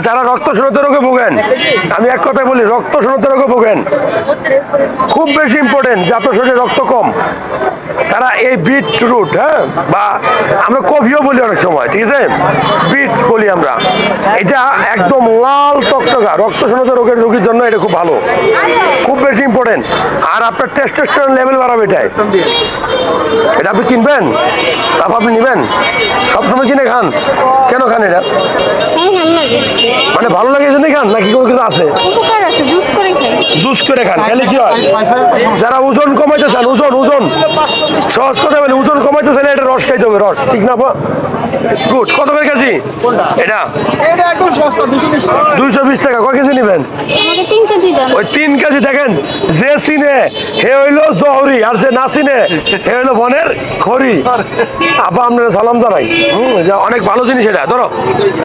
যারা রক্ত শূন্যতা রোগে ভোগেন, আমি এক কথায় বলি, রক্ত শূন্যতা রোগে ভোগেন, খুব বেশি ইম্পর্টেন্ট যে আপনার শরীরে রক্ত কম, তারা এই বিট রুট, হ্যাঁ, বা আমরা কফিও বলি অনেক সময়, ঠিক আছে, বিট বলি আমরা, এটা একদম লাল টকটকা রক্ত শূন্যতা রোগের রোগীর জন্য এটা খুব ভালো, খুব বেশি ইম্পর্টেন্ট। আর আপনার টেস্টোস্টেরন লেভেল বাড়াবে এটাই। এটা আপনি কিনবেন, তারপর আপনি নেবেন, সবসময় কিনে খান, কেন খান এটা? মানে ভালো লাগে এই জন্যই খান, নাকি কোনো কিছু আছে? জুস করে খান, খেলে কি হয়? যারা ওজন কমাইতে চান, ওজন সহজ কথা বলে, ওজন কমাইতে চাইলে এটা রস খাইতে হবে, রস, ঠিক না? গুড। কত করে কেজি এটা? একদম সস্তা, 220 টাকা। কয় কেজি নেবেন? 3 কেজি দেন। ওই 3 কেজি। দেখেন, যে চিনে হে হইলো জহরি, আর যে না চিনে হে হইলো বনের খড়ি। আপা আপনারা সালাম জানাই, অনেক ভালো জিনিস এটা, ধরো।